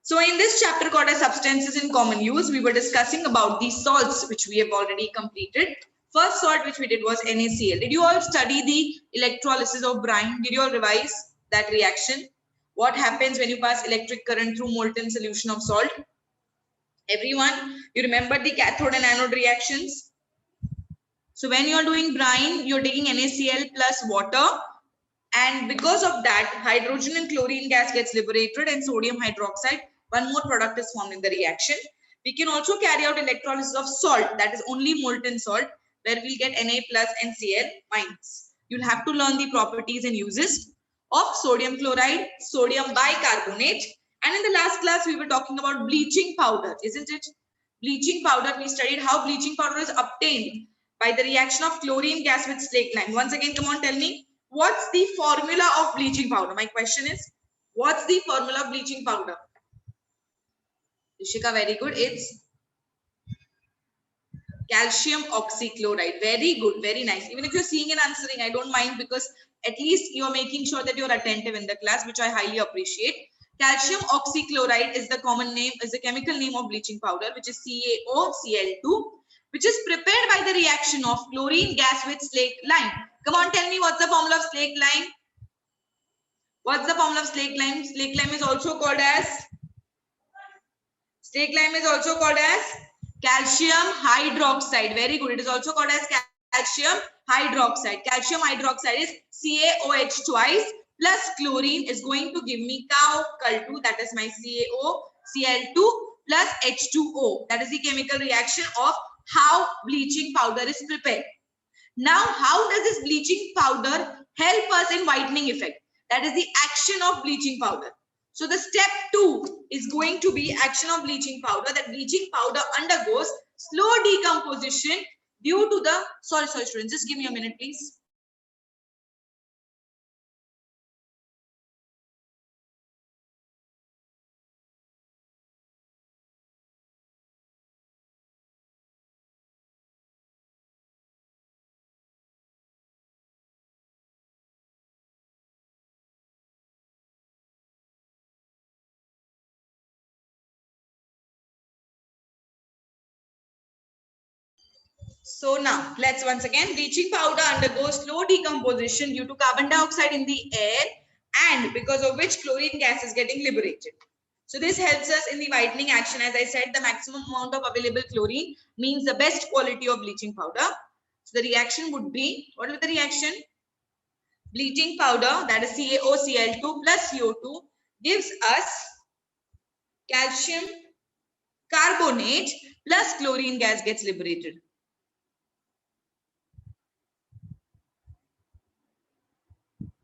So in this chapter called as substances in common use, we were discussing about the salts which we have already completed. First salt which we did was NaCl. Did you all study the electrolysis of brine? Did you all revise that reaction? What happens when you pass electric current through molten solution of salt? Everyone, you remember the cathode and anode reactions? So when you are doing brine, you're taking NaCl plus water, and because of that, hydrogen and chlorine gas gets liberated and sodium hydroxide, one more product is formed in the reaction. We can also carry out electrolysis of salt, that is only molten salt, where we'll get Na plus and Cl minus. You'll have to learn the properties and uses of sodium chloride, sodium bicarbonate, and in the last class we were talking about bleaching powder, isn't it? Bleaching powder, we studied how bleaching powder is obtained by the reaction of chlorine gas with slaked lime. Once again, come on, tell me, what's the formula of bleaching powder? My question is, what's the formula of bleaching powder? Rishika, very good. It's calcium oxychloride. Very good, very nice. Even if you're seeing and answering, I don't mind, because at least you're making sure that you're attentive in the class, which I highly appreciate. Calcium oxychloride is the common name, is the chemical name of bleaching powder, which is CaOCl2, which is prepared by the reaction of chlorine gas with slaked lime. Come on, tell me, what's the formula of slaked lime? What's the formula of slaked lime? Slaked lime is also called as calcium hydroxide. Very good. It is also called as calcium hydroxide. Calcium hydroxide is CaOH twice plus chlorine is going to give me Cal2, that is my CaOCl2 plus H2O. That is the chemical reaction of how bleaching powder is prepared. Now, how does this bleaching powder help us in whitening effect? That is the action of bleaching powder. So the step 2 is going to be action of bleaching powder. That bleaching powder undergoes slow decomposition due to the, sorry students, just give me a minute please. So now let's once again, bleaching powder undergoes slow decomposition due to carbon dioxide in the air, and because of which chlorine gas is getting liberated. So this helps us in the whitening action. As I said, the maximum amount of available chlorine means the best quality of bleaching powder. So the reaction would be, what is the reaction? Bleaching powder, that is CaOCl2 plus CO2, gives us calcium carbonate plus chlorine gas gets liberated.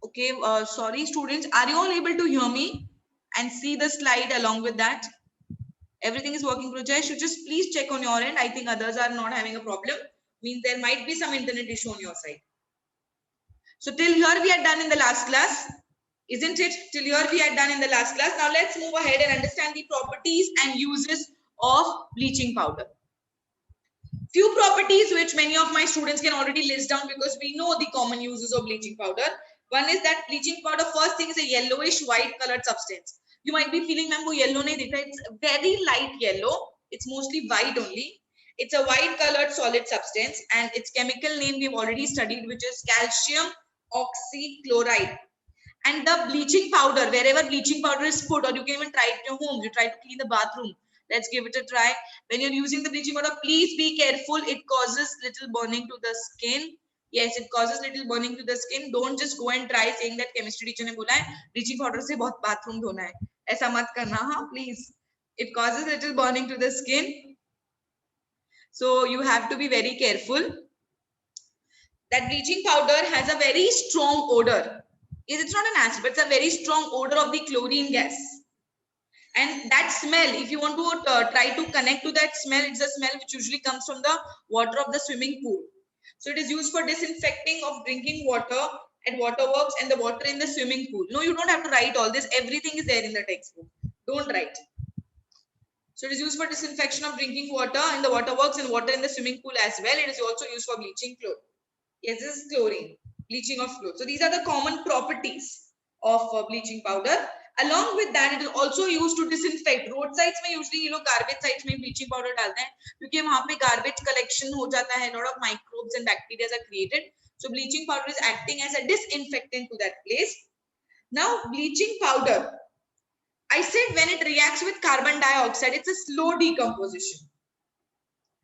Okay, sorry students, are you all able to hear me and see the slide along with that? Everything is working, Rajesh? You just please check on your end. I think others are not having a problem. Means there might be some internet issue on your side. So till here we are done in the last class, isn't it? Till here we are done in the last class. Now let's move ahead and understand the properties and uses of bleaching powder. Few properties which many of my students can already list down, because we know the common uses of bleaching powder. One is that bleaching powder, first thing, is a yellowish white colored substance. You might be feeling, ma'am, yellow nahi dikha. It's very light yellow. It's mostly white only. It's a white colored solid substance, and its chemical name we've already studied, which is calcium oxychloride. And the bleaching powder, wherever bleaching powder is put, or you can even try it at your home, you try to clean the bathroom. Let's give it a try. When you're using the bleaching powder, please be careful. It causes little burning to the skin. Yes, it causes little burning to the skin. Don't just go and try saying that chemistry teacher ne bola hai bleaching powder se bahut bathroom dhona hai. Aisa mat karna, ha, please. It causes little burning to the skin. So you have to be very careful. That bleaching powder has a very strong odor. It's not an acid, but it's a very strong odor of the chlorine gas. And that smell, if you want to try to connect to that smell, it's a smell which usually comes from the water of the swimming pool. So it is used for disinfecting of drinking water at waterworks and the water in the swimming pool. No, you don't have to write all this. Everything is there in the textbook. Don't write. So it is used for disinfection of drinking water in the waterworks and water in the swimming pool as well. It is also used for bleaching chlorine. Yes, this is chlorine, bleaching of chlorine. So these are the common properties of bleaching powder. Along with that, it is also used to disinfect. Road sides में usually ये लोग garbage sites में bleaching powder डालते हैं क्योंकि वहाँ पे garbage collection हो जाता है, lot of microbes and bacteria are created. So bleaching powder is acting as a disinfectant to that place. Now bleaching powder, I said when it reacts with carbon dioxide, it's a slow decomposition,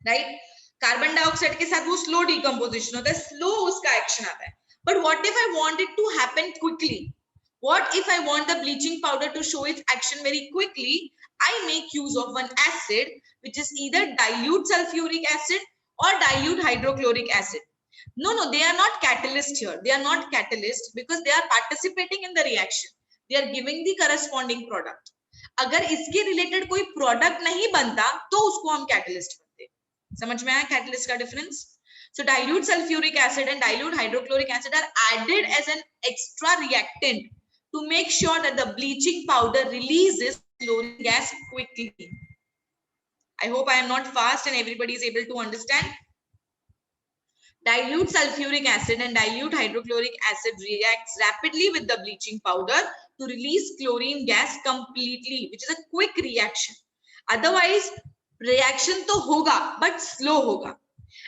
right? Carbon dioxide के साथ वो slow decomposition होता है, slow उसका action आता है. But what if I want it to happen quickly? What if I want the bleaching powder to show its action very quickly? I make use of one acid which is either dilute sulfuric acid or dilute hydrochloric acid. No, they are not catalyst here. They are not catalyst because they are participating in the reaction. They are giving the corresponding product. अगर इसके related कोई product नहीं बनता तो उसको हम catalyst बनते. समझ में आया कैटलिस्ट का difference? So dilute sulfuric acid and dilute hydrochloric acid are added as an extra reactant to make sure that the bleaching powder releases chlorine gas quickly. I hope I am not fast and everybody is able to understand. Dilute sulfuric acid and dilute hydrochloric acid reacts rapidly with the bleaching powder to release chlorine gas completely, which is a quick reaction. Otherwise, reaction to hoga, but slow hoga.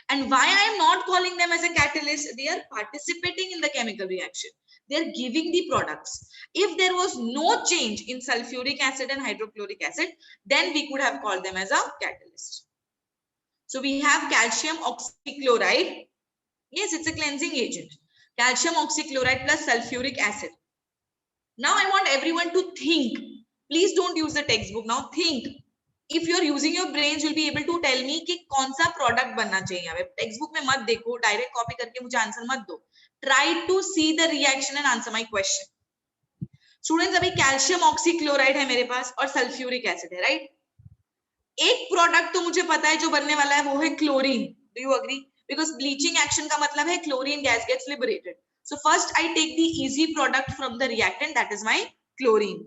And why I am not calling them as a catalyst? They are participating in the chemical reaction. They are giving the products. If there was no change in sulfuric acid and hydrochloric acid, then we could have called them as a catalyst. So we have calcium oxychloride. Yes, it's a cleansing agent. Calcium oxychloride plus sulfuric acid. Now I want everyone to think. Please don't use the textbook. Now think. If you're using your brains, you'll be able to tell me कि कौन सा product बनना चाहिए. यहाँ पे textbook में मत देखो, direct copy करके मुझे answer मत दो. Try to see the reaction and answer my question. Students, अभी calcium oxychloride है मेरे पास और sulfuric acid है, right? एक product तो मुझे पता है जो बनने वाला है वो है chlorine. Do you agree? Because bleaching action का मतलब है chlorine gas gets liberated. So first I take the easy product from the reactant, that is my chlorine,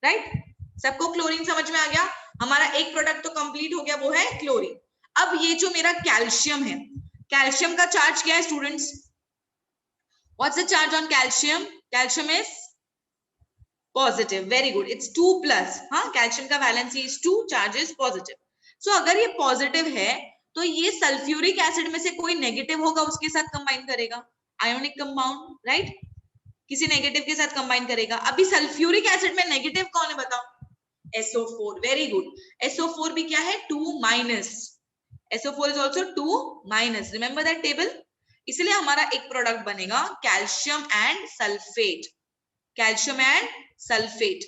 right? सबको क्लोरीन समझ में आ गया? हमारा एक प्रोडक्ट तो कंप्लीट हो गया, वो है क्लोरीन. अब ये जो मेरा कैल्शियम है, कैल्शियम का चार्ज क्या है students? What's the charge on calcium? Calcium is positive. Very good, it's 2 plus. हाँ, कैल्शियम का valency is 2, charge is positive. So अगर ये पॉजिटिव है तो ये सल्फ्यूरिक एसिड में से कोई नेगेटिव होगा, उसके साथ कंबाइन करेगा. Ionic compound, right? किसी नेगेटिव के साथ कंबाइन करेगा. अभी सल्फ्यूरिक एसिड में नेगेटिव कौन है बताओ? SO4. Very good. SO4 भी क्या है? 2 minus. SO4 is also 2 minus. Remember that table? इसलिए हमारा एक प्रोडक्ट बनेगा calcium and sulphate. Calcium and sulphate.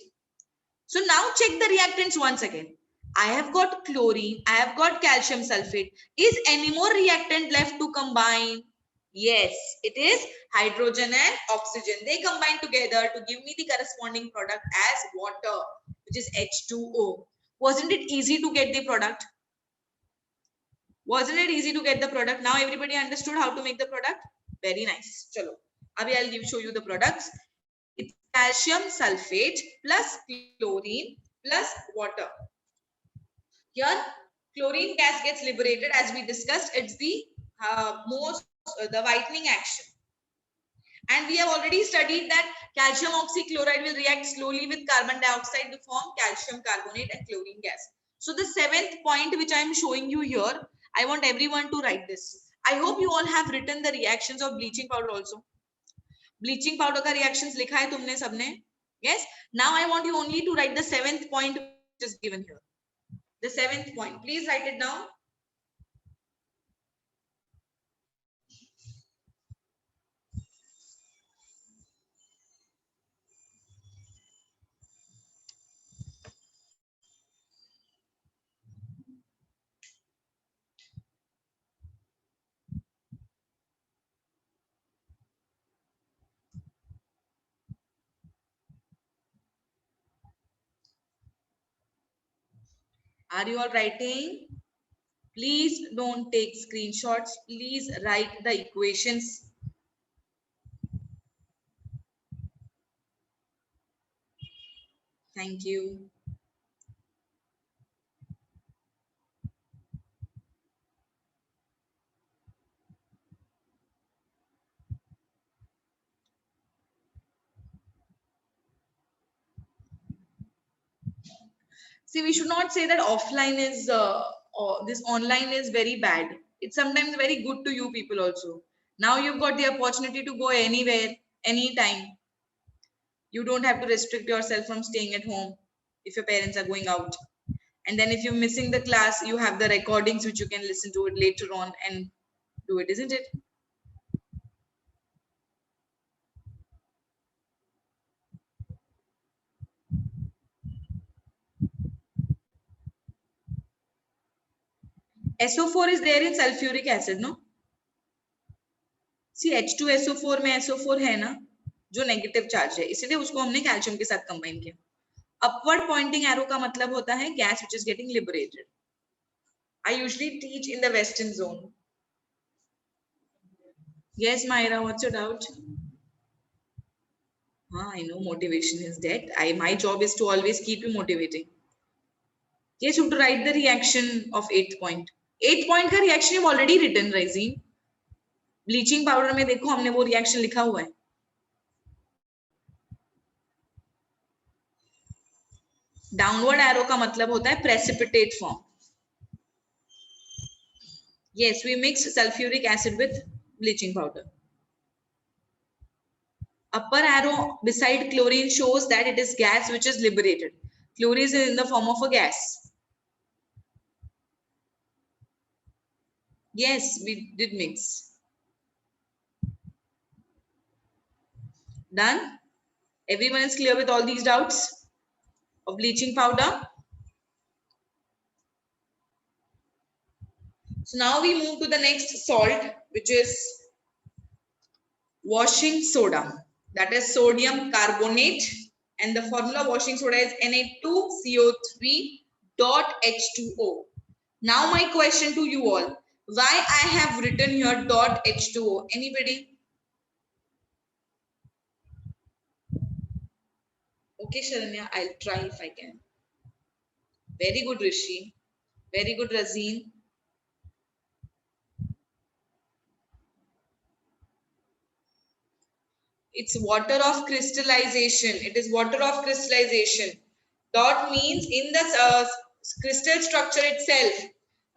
So now check the reactants once again. I have got chlorine. I have got calcium sulfate. Is any more reactant left to combine? Yes, it is hydrogen and oxygen. They combine together to give me the corresponding product as water, which is H2O. Wasn't it easy to get the product? Wasn't it easy to get the product? Now everybody understood how to make the product? Very nice. Chalo. Abhi I'll show you the products. It's calcium sulfate plus chlorine plus water. Here, chlorine gas gets liberated as we discussed. It's the the whitening action. And we have already studied that calcium oxychloride will react slowly with carbon dioxide to form calcium carbonate and chlorine gas. So the 7th point which I am showing you here, I want everyone to write this. I hope you all have written the reactions of bleaching powder also. Bleaching powder ka reactions likha hai tumne sabne? Yes. Now I want you only to write the 7th point which is given here. The 7th point. Please write it down. Are you all writing? Please don't take screenshots. Please write the equations. Thank you. See, we should not say that offline is or this online is very bad. It's sometimes very good to you people also. Now you've got the opportunity to go anywhere, anytime. You don't have to restrict yourself from staying at home if your parents are going out. And then if you're missing the class, you have the recordings which you can listen to it later on and do it, isn't it? SO4 is there in sulfuric acid, no? See, H2SO4 में SO4 है ना, जो negative charge है, इसलिए उसको हमने calcium के साथ कंबाइन किया. अपवर्ड पॉइंटिंग एरो का मतलब होता है gas which is getting liberated. I usually teach in the western zone. Yes, Myra, what's your doubt? I know motivation is dead. My job is to always keep you motivating. Yes, you have to write the reaction of 8th point. 8th point का reaction you've already written, Raizeen. Bleaching powder में देखो हमने वो reaction लिखा हुआ है. Downward arrow का मतलब होता है precipitate form. Yes, we mix sulfuric acid with bleaching powder. Upper arrow beside chlorine shows that it is gas which is liberated. Chlorine is in the form of a gas. Yes, we did mix. Done? Everyone is clear with all these doubts of bleaching powder? So now we move to the next salt, which is washing soda. That is sodium carbonate, and the formula washing soda is Na2CO3.H2O. Now my question to you all, why I have written here .H2O? Anybody? Okay, Sharanya, I'll try if I can. Very good, Rishi. Very good, Razeen. It's water of crystallization. It is water of crystallization. Dot means in the crystal structure itself,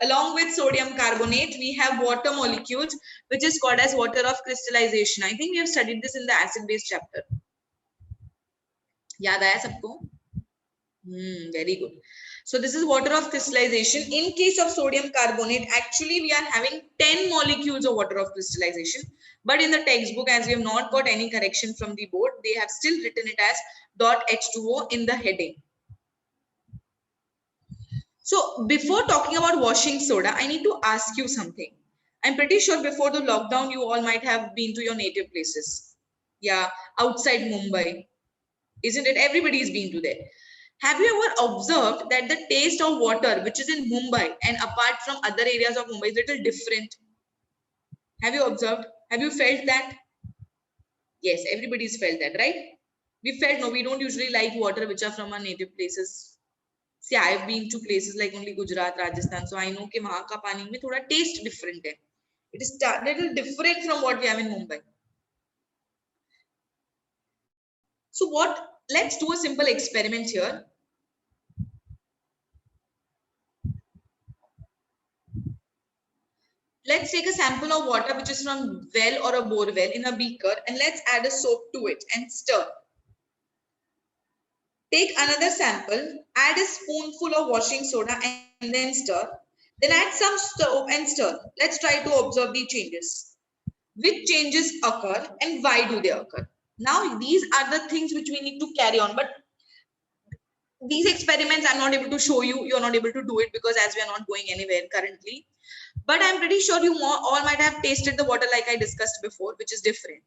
along with sodium carbonate, we have water molecules, which is called as water of crystallization. I think we have studied this in the acid-base chapter. Yaad aaya sabko? Very good. So this is water of crystallization. In case of sodium carbonate, actually we are having 10 molecules of water of crystallization. But in the textbook, as we have not got any correction from the board, they have still written it as .H2O in the heading. So before talking about washing soda, I need to ask you something. I'm pretty sure before the lockdown, you all might have been to your native places. Yeah, outside Mumbai. Isn't it? Everybody's been to there. Have you ever observed that the taste of water, which is in Mumbai and apart from other areas of Mumbai, is a little different? Have you observed? Have you felt that? Yes, everybody's felt that, right? We felt, no, we don't usually like water which are from our native places. See, I've been to places like only Gujarat, Rajasthan, so I know कि वहाँ का पानी में थोड़ा taste different है. It is a little different from what we have in Mumbai. So let's do a simple experiment here. Let's take a sample of water which is from well or a bore well in a beaker, and let's add a soap to it and stir. Take another sample, add a spoonful of washing soda and then stir. Then add some soap and stir. Let's try to observe the changes. Which changes occur and why do they occur? Now, these are the things which we need to carry on. But these experiments I'm not able to show you. You're not able to do it because as we are not going anywhere currently. But I'm pretty sure you all might have tasted the water like I discussed before, which is different.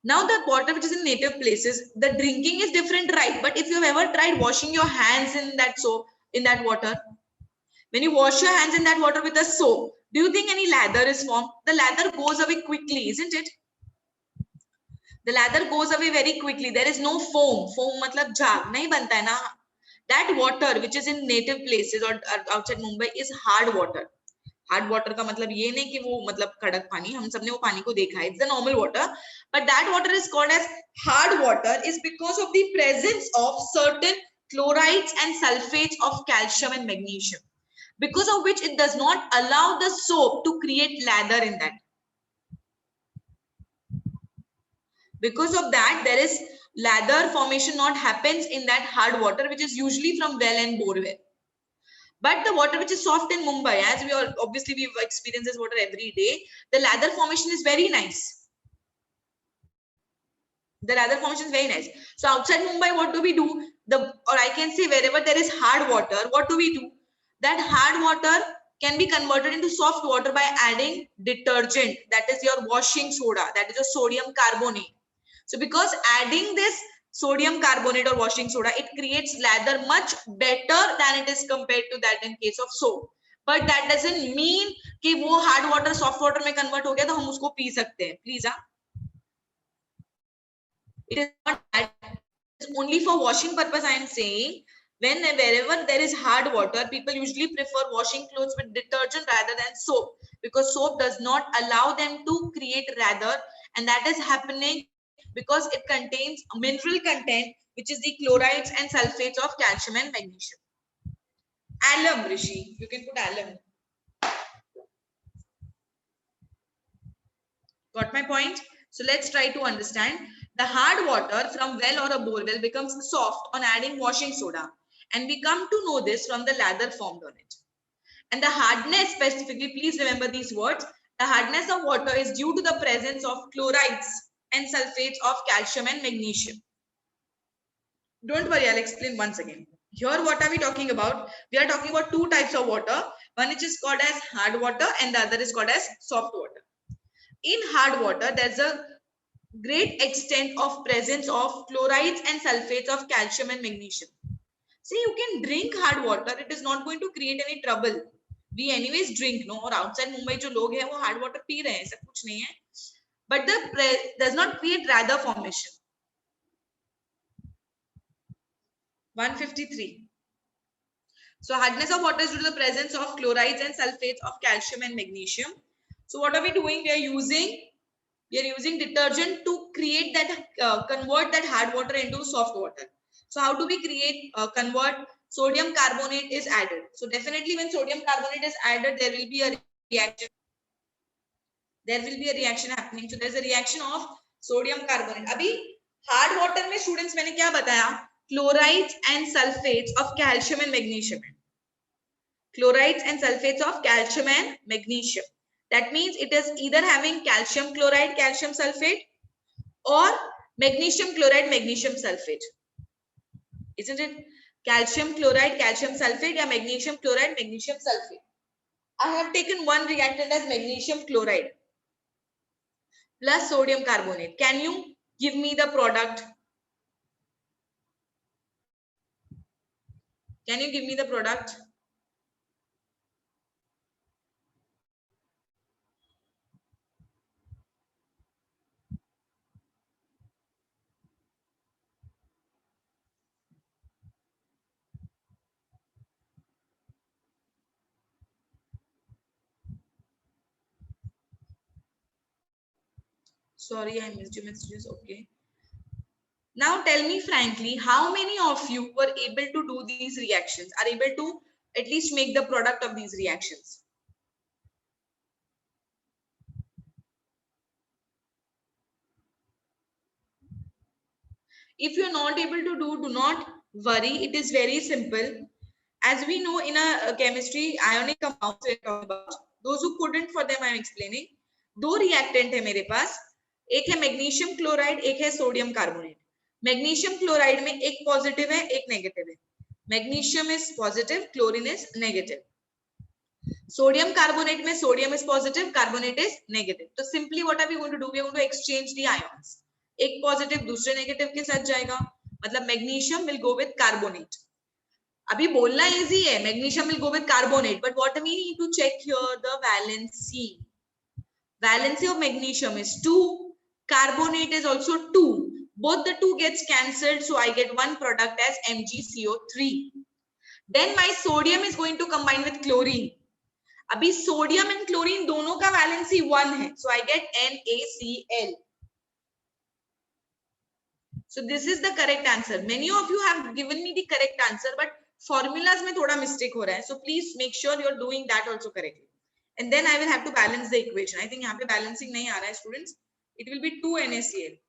Now the water which is in native places, the drinking is different, right? But if you've ever tried washing your hands in that soap, in that water, when you wash your hands in that water with a soap, do you think any lather is formed? The lather goes away quickly, isn't it? The lather goes away very quickly. There is no foam. Foam matlab jhaag nahi banta hai na. That water which is in native places or outside Mumbai is hard water. Hard water का मतलब ये नहीं कि वो मतलब कड़क पानी, हम सबने वो पानी को देखा है, it's the normal water, but that water is called as hard water is because of the presence of certain chlorides and sulfates of calcium and magnesium, because of which it does not allow the soap to create lather in that. Because of that, there is lather formation not happens in that hard water, which is usually from well and borewell. But the water which is soft in Mumbai, as we all obviously we've experienced this water every day, the lather formation is very nice. The lather formation is very nice. So outside Mumbai, what do we do? Or I can say wherever there is hard water, what do we do? That hard water can be converted into soft water by adding detergent, that is your washing soda, that is your sodium carbonate. So because adding this sodium carbonate or washing soda, it creates lather much better than it is compared to that in case of soap. But that doesn't mean कि वो hard water soft water में convert हो गया तो हम उसको P सकते हैं. Please, it is not that. It's only for washing purpose. I am saying wherever there is hard water, people usually prefer washing clothes with detergent rather than soap, because soap does not allow them to create lather, and that is happening because it contains mineral content, which is the chlorides and sulfates of calcium and magnesium. Alum, Rishi, you can put alum. Got my point? So let's try to understand. The hard water from well or a borewell becomes soft on adding washing soda, and we come to know this from the lather formed on it. And the hardness specifically, please remember these words. The hardness of water is due to the presence of chlorides and sulfates of calcium and magnesium. Don't worry, I'll explain once again. Here, what are we talking about? We are talking about two types of water. One which is called as hard water and the other is called as soft water. In hard water, there's a great extent of presence of chlorides and sulfates of calcium and magnesium. See, you can drink hard water. It is not going to create any trouble. We anyways drink, no? और outside Mumbai जो लोग हैं वो hard water P रहे हैं, ऐसा कुछ नहीं है. But does not create lather formation. 153. So hardness of water is due to the presence of chlorides and sulfates of calcium and magnesium. So what are we doing? We are using detergent to create that, convert that hard water into soft water. So how do we convert? Sodium carbonate is added. So definitely when sodium carbonate is added, there will be a reaction. There will be a reaction happening. So there's a reaction of sodium carbonate. अभी hard water में students मैंने क्या बताया? Chlorides and sulfates of calcium and magnesium. Chlorides and sulfates of calcium and magnesium. That means it is either having calcium chloride, calcium sulfate, or magnesium chloride, magnesium sulfate. Isn't it? Calcium chloride, calcium sulfate, or magnesium chloride, magnesium sulfate. I have taken one reactant as magnesium chloride plus sodium carbonate. Can you give me the product? Can you give me the product? Sorry, I missed your messages. Okay. Now tell me frankly, how many of you were able to do these reactions, are able to at least make the product of these reactions? If you're not able to do not worry. It is very simple. As we know in a chemistry, ionic compounds we're talking about. Those who couldn't, for them I'm explaining. दो reactant है मेरे पास. एक है magnesium chloride, एक है sodium carbonate. Magnesium chloride में एक positive है, एक negative है. Magnesium is positive, chlorine is negative. Sodium carbonate में sodium is positive, carbonate is negative. So simply what are we going to do? We are going to exchange the ions. एक positive दूसरे negative के साथ जाएगा, मतलब magnesium will go with carbonate. अभी बोलना easy है, magnesium will go with carbonate, but what we need to check here the valency. Valency of magnesium is 2, carbonate is also 2. Both the 2 gets cancelled, so I get one product as MgCO3. Then my sodium is going to combine with chlorine. अभी sodium and chlorine दोनों का valency 1 है, so I get NaCl. So this is the correct answer. Many of you have given me the correct answer, but formulas में थोड़ा mistake हो रहा है. So please make sure you're doing that also correctly. And then I will have to balance the equation. I think यहाँ पे balancing नहीं आ रहा है students. It will be 2 NaCl.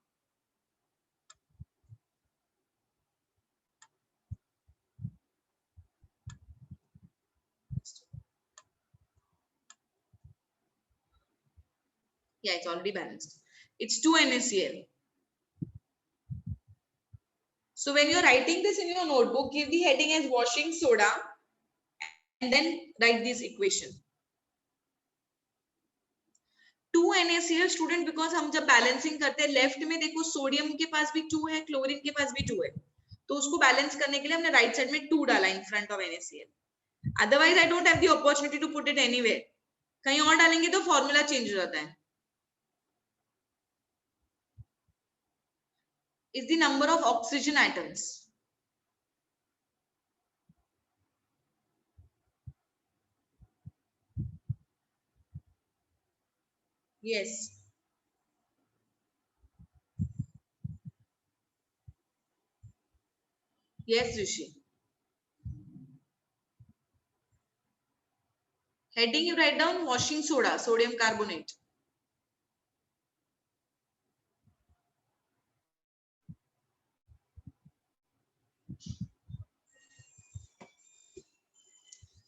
Yeah, it's already balanced. It's 2 NaCl. So when you're writing this in your notebook, give the heading as washing soda and then write this equation. 2 NaCl student, because हम जब balancing करते हैं left में देखो sodium के पास भी 2 है, chlorine के पास भी 2 है, तो उसको बैलेंस करने के लिए हमने राइट साइड में 2 डाला in front of NaCl. Otherwise I don't have the opportunity to put it anywhere. कहीं और डालेंगे तो फॉर्मूला चेंज हो जाता है. Is the number of oxygen atoms. Yes. Yes Rishi. Heading you write down washing soda, sodium carbonate.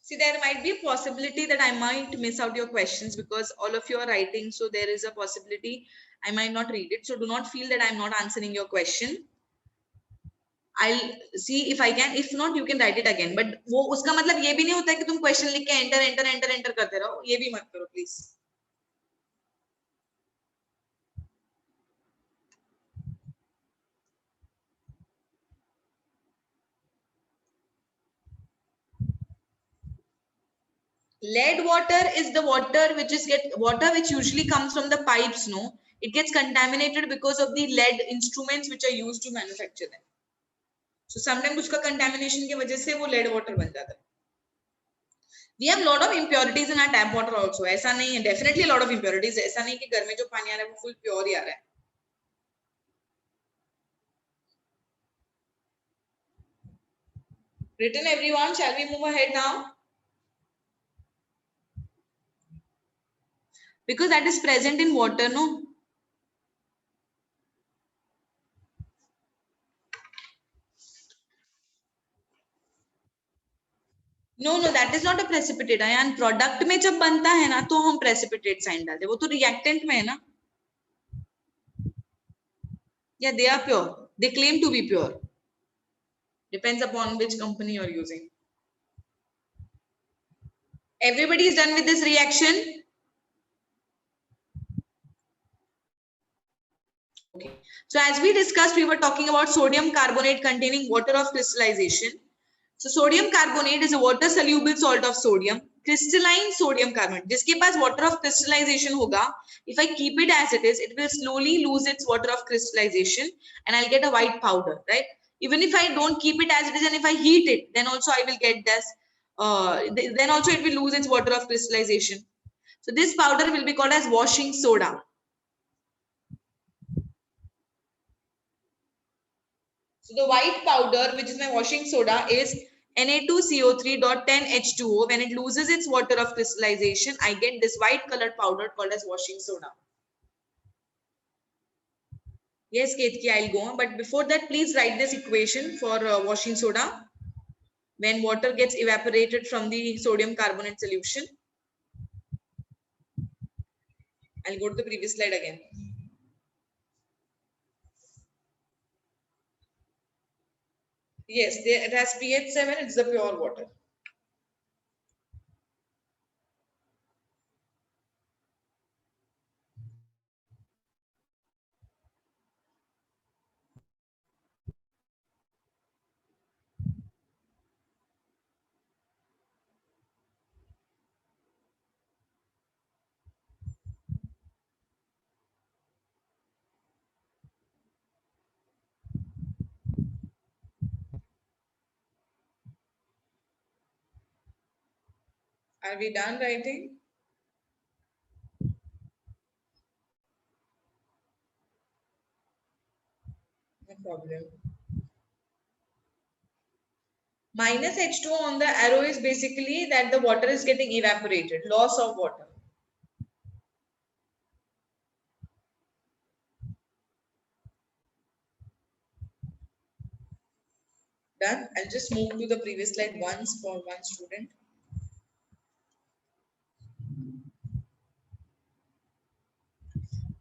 See, there might be a possibility that I might miss out your questions because all of you are writing. So there is a possibility I might not read it. So do not feel that I'm not answering your question. I'll see if I can. If not, you can write it again. But वो उसका मतलब ये भी नहीं होता है कि तुम question लिख के enter enter enter enter करते रहो. ये भी मत करो please. Lead water is the water which usually comes from the pipes. No, it gets contaminated because of the lead instruments which are used to manufacture them. So sometimes उसका contamination की वजह से वो lead water बन जाता है. We have lot of impurities in our tap water also. ऐसा नहीं है, definitely a lot of impurities. ऐसा नहीं कि घर में जो पानी आ रहा है वो full pure ही आ रहा है. Written everyone, shall we move ahead now? Because that is present in water, no? No, that is not a precipitate. Ion product में जब बनता है ना तो हम precipitate साइन डालते हैं. वो तो रिएक्टेंट में है ना. Yeah, they are pure. They claim to be pure. Depends upon which company you are using. Everybody is done with this reaction. Okay. So as we discussed, we were talking about sodium carbonate containing water of crystallization. So sodium carbonate is a water soluble salt of sodium, crystalline sodium carbonate. जिसके पास water of crystallization होगा, if I keep it as it is, it will slowly lose its water of crystallization and I'll get a white powder, right? Even if I don't keep it as it is and if I heat it, then also I will get this, then also it will lose its water of crystallization. So this powder will be called as washing soda. So the white powder, which is my washing soda, is Na2CO3.10H2O. When it loses its water of crystallization, I get this white colored powder called as washing soda. Yes, Ketki, I'll go on. But before that, please write this equation for washing soda. When water gets evaporated from the sodium carbonate solution. I'll go to the previous slide again. Yes, it has pH 7. It's the pure water. Are we done writing? problem. Minus H2O on the arrow is basically that the water is getting evaporated, loss of water. Done. I'll just move to the previous slide once for one student.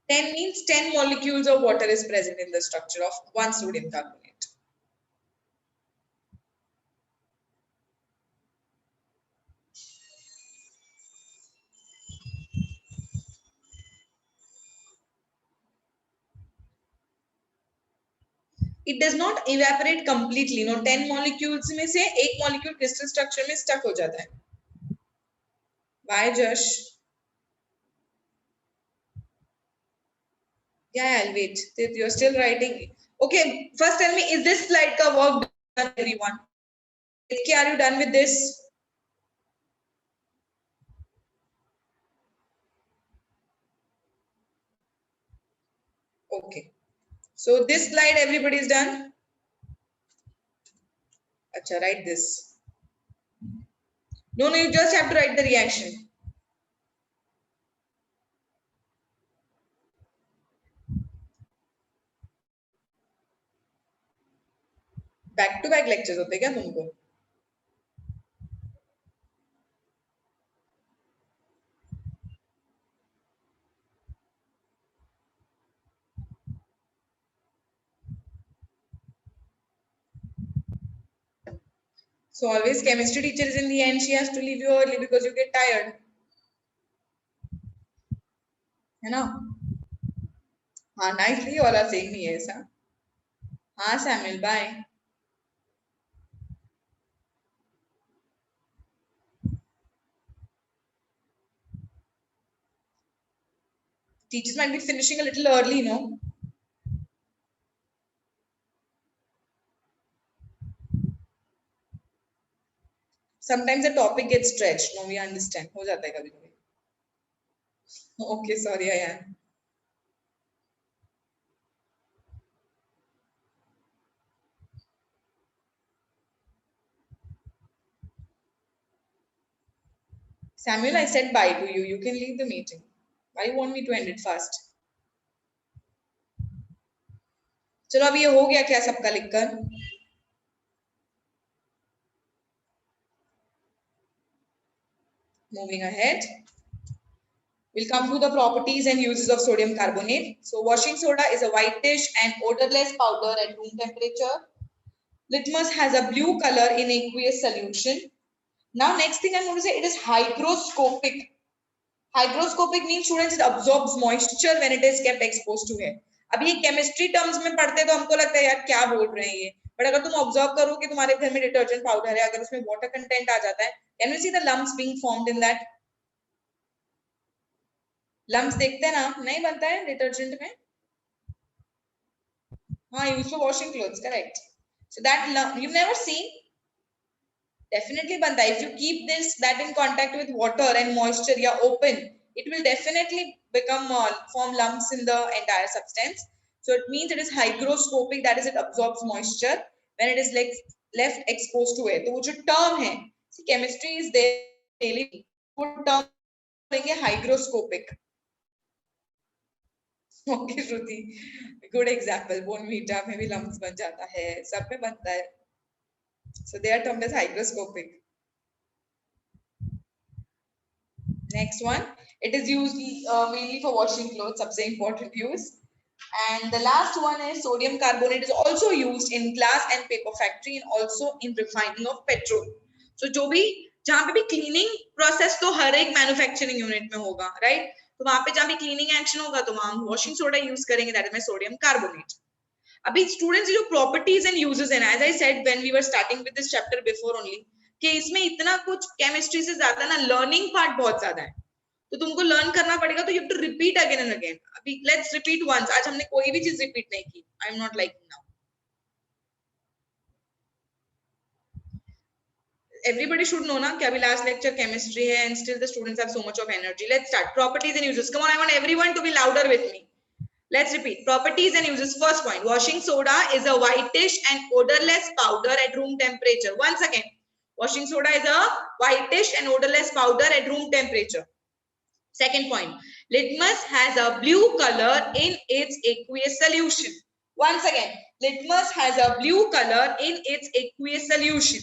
Ten means 10 molecules of water is present in the structure of one sodium carbonate. It does not evaporate completely. No, 10 molecules में से एक molecule crystal structure में stuck हो जाता है. Why, Josh? Yeah, I'll wait. You're still writing. Okay, first tell me, is this slide ka work done, everyone? Are you done with this? Okay. So this slide, everybody is done? Acha, write this. No, you just have to write the reaction. Back to back lectures होते क्या तुमको? So always chemistry teacher is in the end, she has to leave you early because you get tired. है ना? हाँ, nicely all are saying yes. हाँ, Samuel, bye. Teachers might be finishing a little early, no? Sometimes the topic gets stretched. No, we understand. हो जाता है कभी-कभी. Okay, sorry, I am. Samuel, I said bye to you. You can leave the meeting. Why you want me to end it fast? चलो अभी ये हो गया क्या सबका लिखकर? Moving ahead. We'll come to the properties and uses of sodium carbonate. So washing soda is a whitish and odorless powder at room temperature. Litmus has a blue color in aqueous solution. Now next thing I'm going to say, it is hygroscopic. Hygroscopic means students it absorbs moisture when it is kept exposed to air. अभी ये chemistry terms में पढ़ते तो हमको लगता है यार क्या बोल रहे हैं ये, बट अगर तुम ऑब्जर्व करो कि तुम्हारे घर में डिटर्जेंट पाउडर है, अगर उसमें वाटर कंटेंट आ जाता है, can you see the lumps being formed in that? Lumps देखते हैं ना, नहीं बनता है डिटर्जेंट में? हाँ, use for washing clothes, correct. So that you never seen? Definitely banta. If you keep that in contact with water and moisture, yeah, open, it will definitely become form lumps in the entire substance. So it means it is hygroscopic, that is it absorbs moisture when it is left exposed to air. तो वो जो term है, see chemistry is there daily. वो term लेंगे hygroscopic. Okay, Shruti, good example. Bonvita में भी lumps बन जाता है, सब में बनता है. So they are termed as hygroscopic. Next one, it is used mainly for washing clothes, सबसे important use. And the last one is sodium carbonate is also used in glass and paper factory and also in refining of petrol. So जो भी जहाँ पे भी cleaning process तो हर एक manufacturing unit में होगा, right? तो वहाँ पे जहाँ भी cleaning action होगा तो वहाँ washing soda use करेंगे, that is my sodium carbonate. अभी स्टूडेंट्स जो प्रॉपर्टीज एंड यूजेस हैं, as I said when we were starting with this chapter before only, कि इसमें इतना कुछ केमिस्ट्री से ज्यादा ना लर्निंग पार्ट बहुत ज्यादा है, तो तुमको लर्न करना पड़ेगा, तो you have to repeat again and again. अभी लेट्स रिपीट वंस. आज हमने कोई भी चीज रिपीट नहीं की. I am not like now. Everybody should know ना कि अभी लास्ट लेक्चर केमिस्ट्री है and still the students have so much of energy. Let's start. Properties and uses. Come on, I want everyone to be louder with me. Let's repeat. Properties and uses. First point. Washing soda is a whitish and odorless powder at room temperature. Once again, washing soda is a whitish and odorless powder at room temperature. Second point. Litmus has a blue color in its aqueous solution. Once again, litmus has a blue color in its aqueous solution.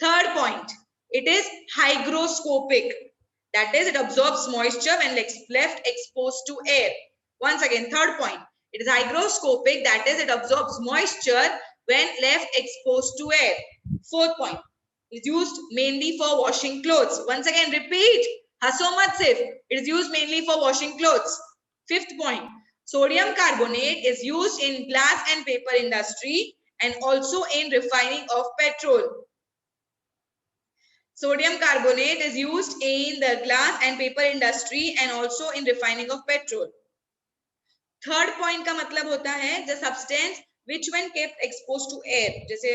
Third point. It is hygroscopic. That is, it absorbs moisture when left exposed to air. Once again, third point. It is hygroscopic. That is, it absorbs moisture when left exposed to air. Fourth point. It is used mainly for washing clothes. Once again, repeat. Haso mat sif. It is used mainly for washing clothes. Fifth point. Sodium carbonate is used in glass and paper industry and also in refining of petrol. Sodium carbonate is used in the glass and paper industry and also in refining of petrol. Third point का मतलब होता है the substance which when kept exposed to air. जैसे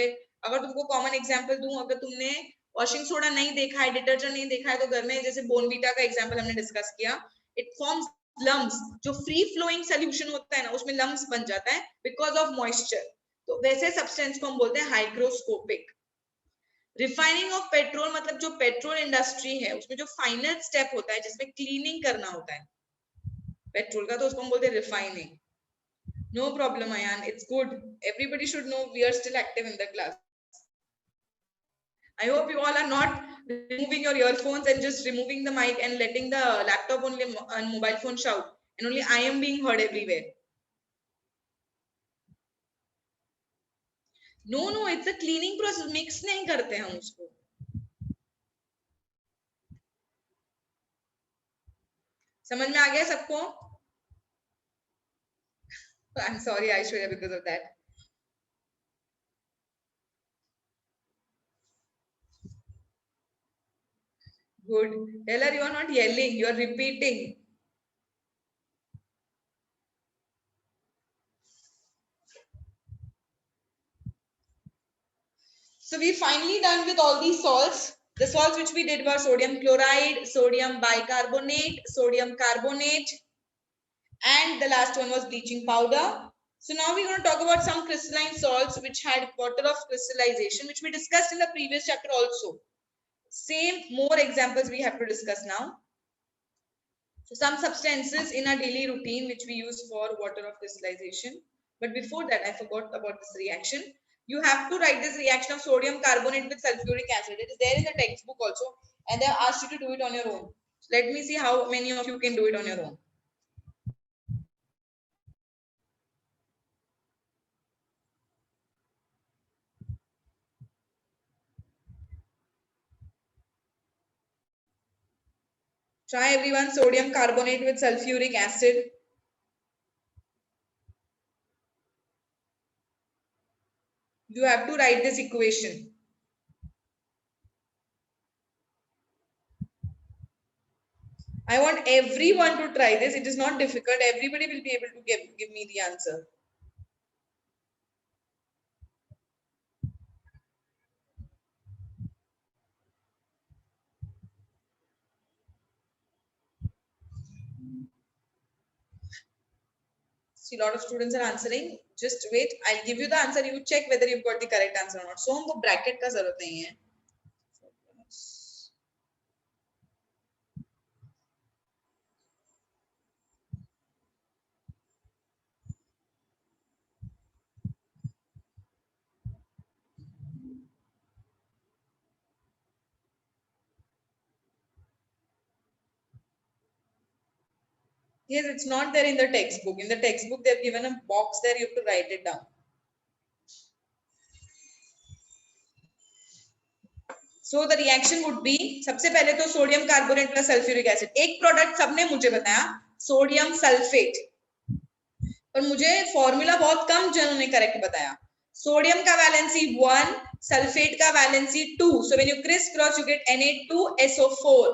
अगर तुमको common example दूं, अगर तुमने washing soda नहीं देखा है, detergent नहीं देखा है, तो घर में जैसे Bonvita का example हमने discuss किया, it forms lumps. जो free flowing solution होता है ना, उसमें lumps बन जाता है because of moisture. तो वैसे substance को हम बोलते हैं hygroscopic. रिफाइनिंग ऑफ पेट्रोल मतलब जो पेट्रोल इंडस्ट्री है उसमें जो फाइनल स्टेप होता है जिसमें क्लीनिंग करना होता है पेट्रोल का, तो उसको हम बोलते हैं refining. No problem Ayaan, it's good. Everybody should know we are still active in the class. I hope you all are not removing your earphones and just removing the mic and letting the laptop only and mobile phone shout and only I am being heard everywhere. No, it's a cleaning process. Mix नहीं करते हम उसको. समझ में आ गया सबको? I'm sorry, Aishwarya, because of that. Good. Tell her you are not yelling, you are repeating. So we finally done with all these salts. The salts which we did were sodium chloride, sodium bicarbonate, sodium carbonate, and the last one was bleaching powder. So now we're going to talk about some crystalline salts which had water of crystallization, which we discussed in the previous chapter also. Same, more examples we have to discuss now. So some substances in our daily routine which we use for water of crystallization. But before that, I forgot about this reaction. You have to write this reaction of sodium carbonate with sulfuric acid. It is there in the textbook also, and they have asked you to do it on your own. So let me see how many of you can do it on your own. Try everyone, sodium carbonate with sulfuric acid. You have to write this equation. I want everyone to try this. It is not difficult. Everybody will be able to give me the answer. See, a lot of students are answering. Just wait. I'll give you the answer. You check whether you've got the correct answer or not. So हमको bracket का जरूरत नहीं है. Yes, it's not there in the textbook. In the textbook, they've given a box there. You have to write it down. So the reaction would be, सबसे पहले तो sodium carbonate plus sulphuric acid. एक product सबने मुझे बताया, sodium sulphate. पर मुझे formula बहुत कम जनों ने करेक्ट बताया. सोडियम का वैलेंसी 1, सल्फेट का valency 2. So when you criss cross, you get Na2SO4.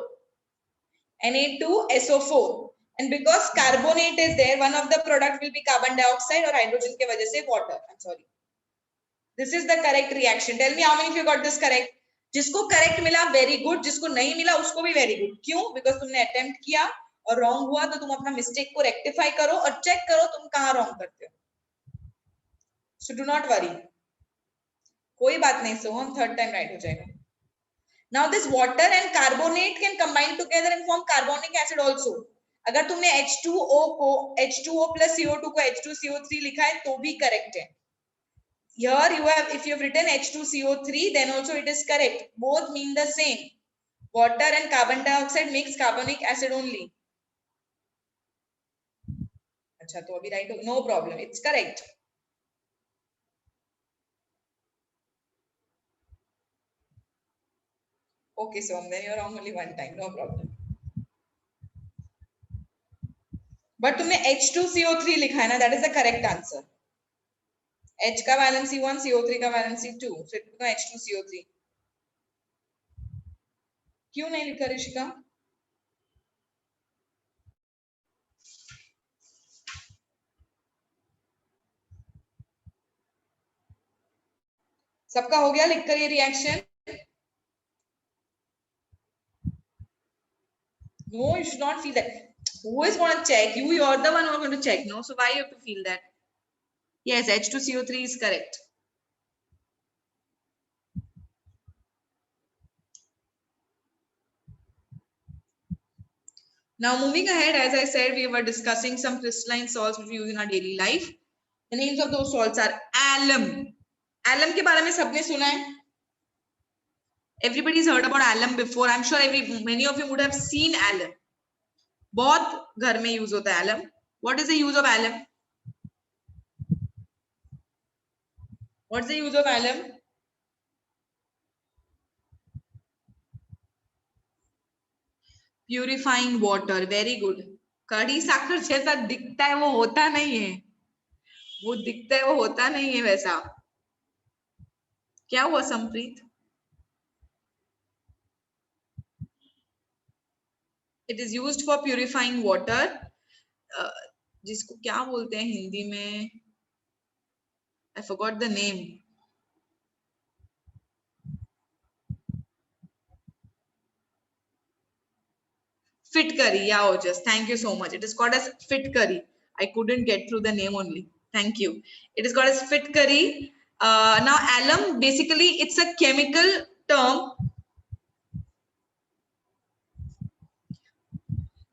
Na2SO4. And because carbonate is there, one of the product will be carbon dioxide or hydrogen के वजह से water. I'm sorry. This is the correct reaction. Tell me how many of you got this correct? जिसको correct मिला very good, जिसको नहीं मिला उसको भी very good. क्यों? Because तुमने attempt किया और रॉन्ग हुआ तो तुम अपना मिस्टेक को रेक्टिफाई करो और चेक करो तुम कहाँ रॉन्ग करते हो. सो डू नॉट वरी, कोई बात नहीं, सोहम थर्ड टाइम राइट हो जाएगा. Now this water and carbonate can combine together and form carbonic acid also. अगर तुमने H2O को H2O plus CO2 को H2CO3 लिखा है तो भी करेक्ट है. Here you have, if you have written H2CO3, then also it is correct. Both mean the same. Water and carbon dioxide makes carbonic acid only. अच्छा तो अभी राइट हो, no problem, it's correct. Okay, so then you're wrong only one time, no problem. But तुमने H2CO3 लिखा है ना, that is the correct answer. H का valency 1, CO3 का valency 2, so it becomes H2CO3. क्यों नहीं लिखा ऋषिका? सबका हो गया लिखकर ये reaction? No, you should not feel that. Who is going to check? You're the one who are going to check, no? So why you have to feel that? Yes, H2CO3 is correct. Now moving ahead, as I said, we were discussing some crystalline salts which we use in our daily life. The names of those salts are alum. Alum के बारे में सबने सुना है? Everybody's heard about alum before. I'm sure many of you would have seen alum. बहुत घर में use होता है alum. What is the use of alum? What's the use of alum? Purifying water. Very good. कड़ी साकर जैसा दिखता है वो होता नहीं है. वो दिखता है वो होता नहीं है वैसा. क्या हुआ Sampreet? It is used for purifying water. जिसको क्या बोलते हैं हिंदी में? I forgot the name. Fitkari, yeah, Ojas. Thank you so much. It is called as Fitkari. I couldn't get through the name only. Thank you. It is called as Fitkari. Now, alum, basically, it's a chemical term.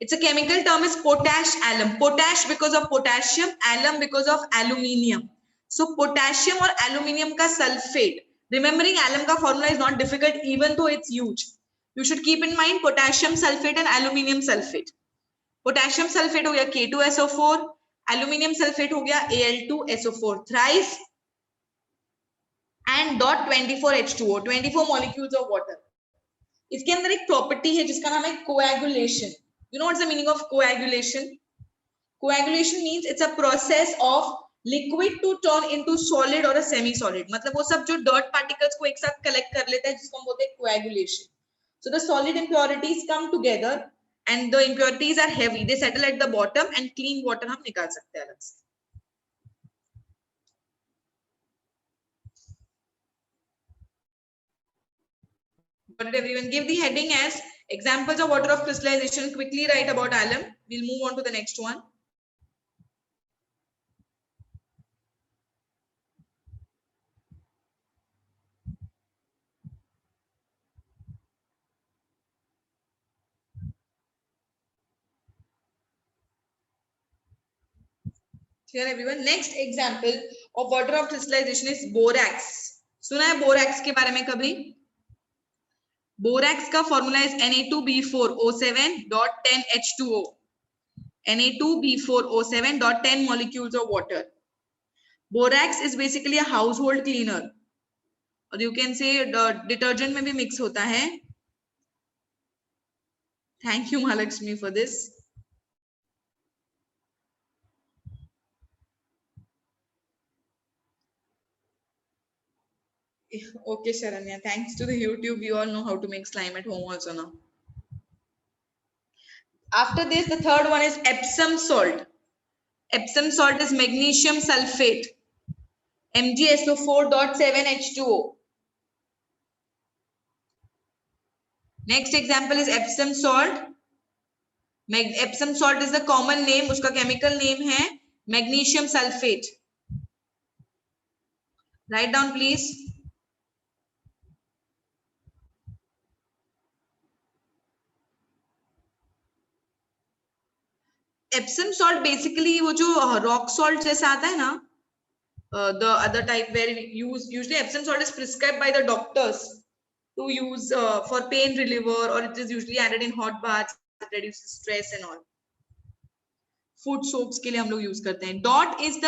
It's a chemical term is potash alum. Potash because of potassium, alum because of aluminium. So, potassium or aluminium ka sulfate. Remembering alum ka formula is not difficult even though it's huge. You should keep in mind potassium sulfate and aluminium sulfate. Potassium sulphate हो गया K2SO4, aluminium sulphate हो गया Al2SO4 thrice and dot 24H2O, 24 molecules of water. इसके अंदर एक property है जिसका नाम है coagulation. You know what's the meaning of coagulation? Coagulation means it's a process of liquid to turn into solid or a semi-solid. मतलब वो सब जो dirt particles को एक साथ collect कर लेता है जिसको हम बोलते हैं coagulation. So the solid impurities come together and the impurities are heavy. They settle at the bottom and clean water हम निकाल सकते हैं अलग से. Got it, everyone? Give the heading as examples of water of crystallization. Quickly write about alum. We'll move on to the next one. Here everyone, next example of water of crystallization is borax. सुना है borax के बारे में कभी? Borax का formula is Na2B4O7.10H2O. Na2B4O7.10 molecules of water. Borax is basically a household cleaner. और you can say detergent में भी mix होता है. Thank you Mahalakshmi for this. Okay, Sharanya. Thanks to the YouTube, we all know how to make slime at home also now. After this, the third one is Epsom salt. Epsom salt is magnesium sulfate, MgSO4.7H2O. Next example is Epsom salt. Epsom salt is the common name, उसका chemical name है magnesium sulfate. Write down please. Epsom salt basically वो जो rock salt जैसा आता है ना, the other type where usually Epsom salt is prescribed by the doctors to use for pain reliever, or it is usually added in hot baths, it reduces stress and all. Food soaps के लिए हम लोग use करते हैं. Dot is the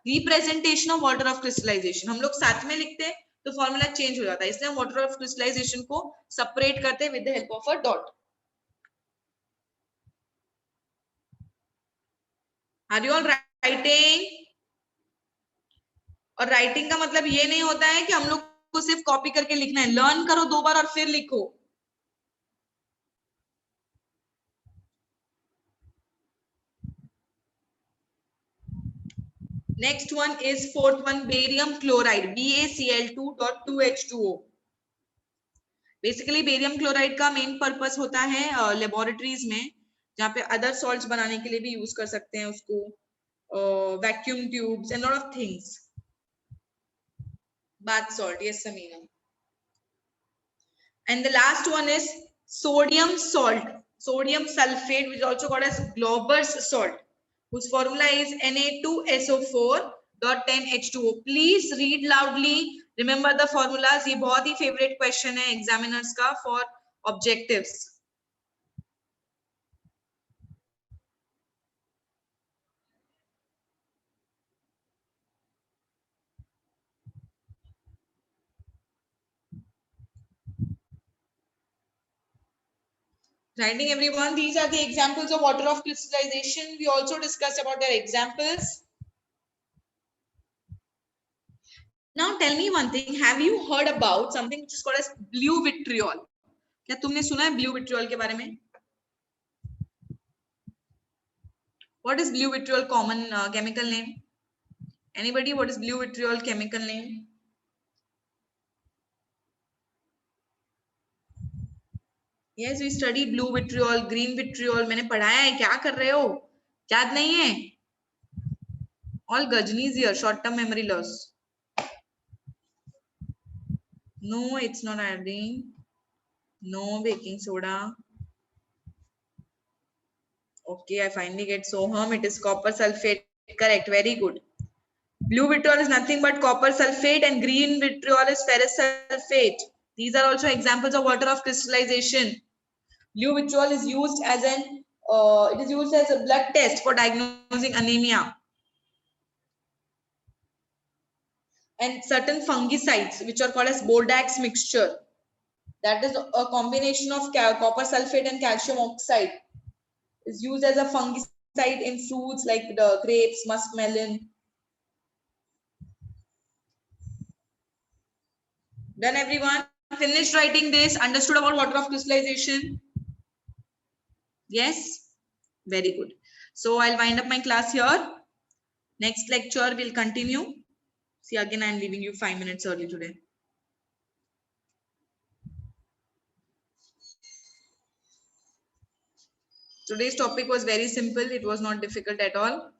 representation of water of crystallisation. हम लोग साथ में लिखते हैं तो फॉर्मूला चेंज हो जाता है, इसलिए हम वाटर ऑफ क्रिस्टलाइजेशन को सेपरेट करते हैं with the help of a dot. Are you all writing? और राइटिंग का मतलब ये नहीं होता है कि हम लोग को सिर्फ कॉपी करके लिखना है. लर्न करो 2 बार और फिर लिखो. Next one is fourth one, barium chloride, BaCl2.2H2O. Basically barium chloride का मेन पर्पस होता है लेबोरेटरीज में, जहाँ पे अदर सॉल्ट्स बनाने के लिए भी यूज कर सकते हैं उसको, vacuum tubes and lot of things. Bath salt, yes Sameena. And the last one is sodium salt, sodium sulfate, which is also called as Glauber's salt, whose formula is Na2SO4.10H2O. Please read loudly, remember the formulas. ये बहुत ही favorite question है examiners का for objectives. Writing everyone, these are the examples of water of crystallization. We also discussed about their examples. Now tell me one thing, have you heard about something which is called as blue vitriol? क्या तुमने सुना है blue vitriol के बारे में? What is blue vitriol common chemical name? Anybody, what is blue vitriol chemical name? Yes, we study blue vitriol, green vitriol. मैंने पढ़ाया है, क्या कर रहे हो? याद नहीं है? All Gajnis here, short-term memory loss. No, it's not iodine. No baking soda. Okay, I finally get Soham. It is copper sulfate. Correct, very good. Blue vitriol is nothing but copper sulfate, and green vitriol is ferrous sulfate. These are also examples of water of crystallization. Blue vitriol is used as a blood test for diagnosing anemia. And certain fungicides, which are called as Bordax mixture, that is a combination of copper sulfate and calcium oxide, is used as a fungicide in fruits like the grapes, muskmelon. Done everyone? Finished writing this? Understood about water of crystallization? Yes? Very good. So I'll wind up my class here. Next lecture will continue. See, again, I'm leaving you 5 minutes early today. Today's topic was very simple. It was not difficult at all.